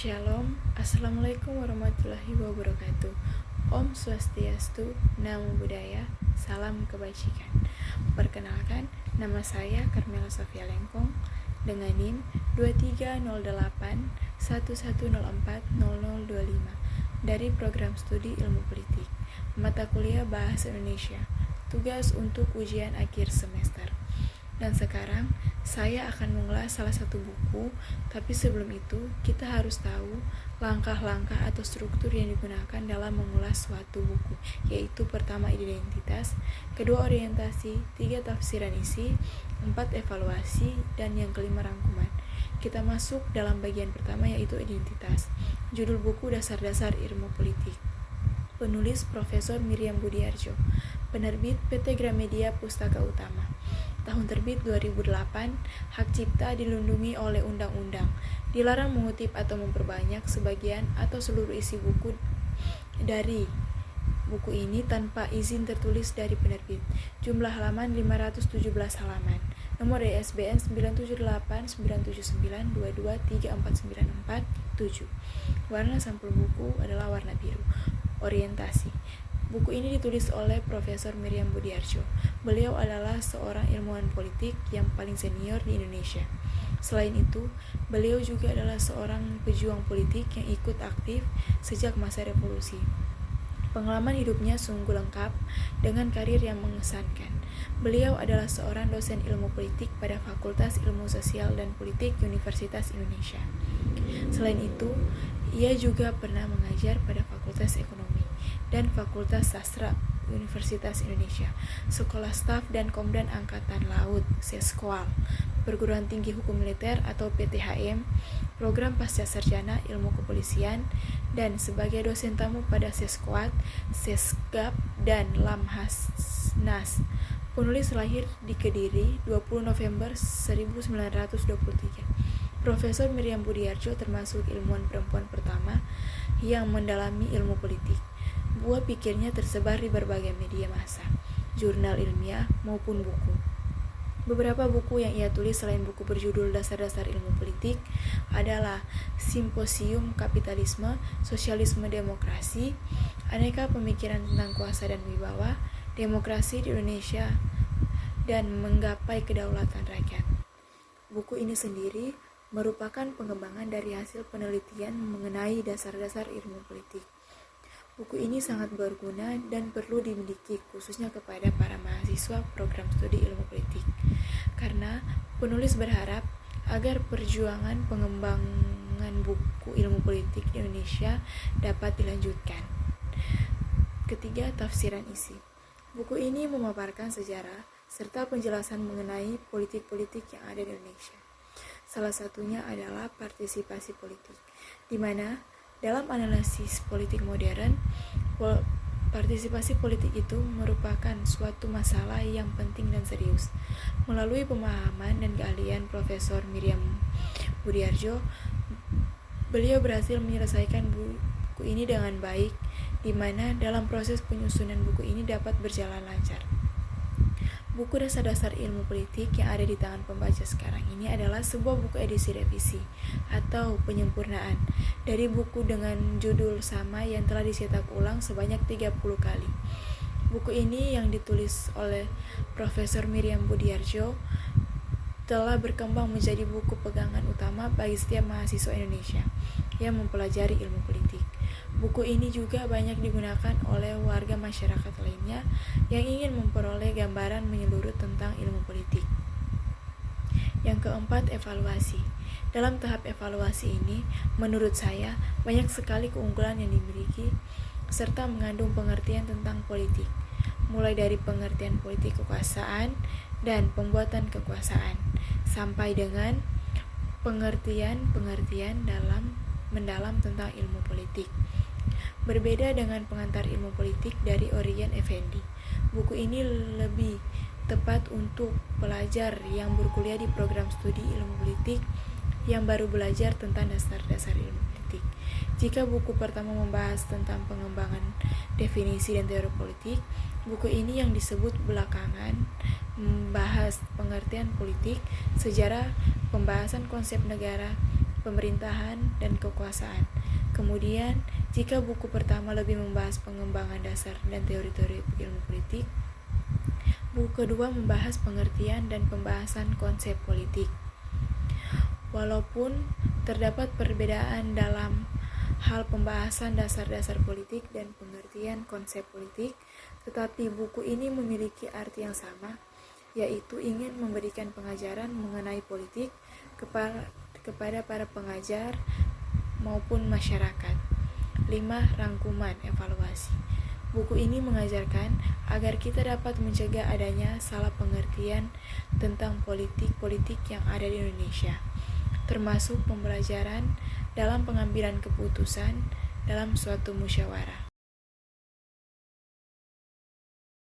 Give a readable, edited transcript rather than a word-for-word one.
Shalom, Assalamualaikum warahmatullahi wabarakatuh. Om Swastiastu, Namo Buddhaya, Salam Kebajikan. Perkenalkan, nama saya Carmela Sofia Lengkong dengan NIM 230811040025 dari Program Studi Ilmu Politik, Mata Kuliah Bahasa Indonesia, tugas untuk ujian akhir semester. Dan sekarang saya akan mengulas salah satu buku, tapi sebelum itu kita harus tahu langkah-langkah atau struktur yang digunakan dalam mengulas suatu buku, yaitu pertama identitas, kedua orientasi, tiga tafsiran isi, empat evaluasi, dan yang kelima rangkuman. Kita masuk dalam bagian pertama yaitu identitas. Judul buku Dasar-Dasar Ilmu Politik. Penulis Profesor Miriam Budiarjo. Penerbit PT Gramedia Pustaka Utama. Tahun terbit 2008, hak cipta dilindungi oleh undang-undang. Dilarang mengutip atau memperbanyak sebagian atau seluruh isi buku dari buku ini tanpa izin tertulis dari penerbit. Jumlah halaman 517 halaman. Nomor ISBN 9789922349447. Warna sampul buku adalah warna biru. Orientasi. Buku ini ditulis oleh Profesor Miriam Budiarjo. Beliau adalah seorang ilmuwan politik yang paling senior di Indonesia. Selain itu, beliau juga adalah seorang pejuang politik yang ikut aktif sejak masa revolusi. Pengalaman hidupnya sungguh lengkap dengan karir yang mengesankan. Beliau adalah seorang dosen ilmu politik pada Fakultas Ilmu Sosial dan Politik Universitas Indonesia. Selain itu, ia juga pernah mengajar pada Fakultas Ekonomi dan Fakultas Sastra Universitas Indonesia, Sekolah Staf dan Komdan Angkatan Laut (Seskwal), Perguruan Tinggi Hukum Militer atau PTHM, Program Pasca Sarjana Ilmu Kepolisian, dan sebagai dosen tamu pada Seskwat, Sesgap, dan Lamhasnas. Penulis lahir di Kediri 20 November 1923. Profesor Miriam Budiarjo termasuk ilmuwan perempuan pertama yang mendalami ilmu politik. Buah pikirnya tersebar di berbagai media massa, jurnal ilmiah maupun buku. Beberapa buku yang ia tulis selain buku berjudul Dasar-Dasar Ilmu Politik adalah Simposium Kapitalisme, Sosialisme Demokrasi, Aneka Pemikiran tentang Kuasa dan Wibawa, Demokrasi di Indonesia, dan Menggapai Kedaulatan Rakyat. Buku ini sendiri merupakan pengembangan dari hasil penelitian mengenai dasar-dasar ilmu politik. Buku ini sangat berguna dan perlu dimiliki khususnya kepada para mahasiswa program studi ilmu politik, karena penulis berharap agar perjuangan pengembangan buku ilmu politik di Indonesia dapat dilanjutkan. Ketiga, tafsiran isi. Buku ini memaparkan sejarah serta penjelasan mengenai politik-politik yang ada di Indonesia. Salah satunya adalah partisipasi politik, di mana dalam analisis politik modern, partisipasi politik itu merupakan suatu masalah yang penting dan serius. Melalui pemahaman dan keahlian Profesor Miriam Budiarjo, beliau berhasil menyelesaikan buku ini dengan baik, di mana dalam proses penyusunan buku ini dapat berjalan lancar. Buku Dasar-Dasar Ilmu Politik yang ada di tangan pembaca sekarang ini adalah sebuah buku edisi revisi atau penyempurnaan dari buku dengan judul sama yang telah dicetak ulang sebanyak 30 kali. Buku ini yang ditulis oleh Profesor Miriam Budiarjo telah berkembang menjadi buku pegangan utama bagi setiap mahasiswa Indonesia yang mempelajari ilmu politik. Buku ini juga banyak digunakan oleh warga masyarakat lainnya yang ingin memperoleh gambaran menyeluruh tentang ilmu politik. Yang keempat, evaluasi. Dalam tahap evaluasi ini, menurut saya, banyak sekali keunggulan yang dimiliki serta mengandung pengertian tentang politik, mulai dari pengertian politik kekuasaan dan pembuatan kekuasaan, sampai dengan pengertian dalam mendalam tentang ilmu politik. Berbeda dengan pengantar ilmu politik dari Origen Effendi, buku ini lebih tepat untuk pelajar yang berkuliah di program studi ilmu politik yang baru belajar tentang dasar-dasar ilmu politik. Jika buku pertama membahas tentang pengembangan definisi dan teori politik, buku ini yang disebut belakangan membahas pengertian politik, sejarah, pembahasan konsep negara, pemerintahan, dan kekuasaan. Kemudian, jika buku pertama lebih membahas pengembangan dasar dan teori-teori ilmu politik, buku kedua membahas pengertian dan pembahasan konsep politik. Walaupun terdapat perbedaan dalam hal pembahasan dasar-dasar politik dan pengertian konsep politik, tetapi buku ini memiliki arti yang sama, yaitu ingin memberikan pengajaran mengenai politik kepada para pengajar maupun masyarakat. 5. Rangkuman evaluasi. Buku ini mengajarkan agar kita dapat mencegah adanya salah pengertian tentang politik yang ada di Indonesia, termasuk pembelajaran dalam pengambilan keputusan dalam suatu musyawarah.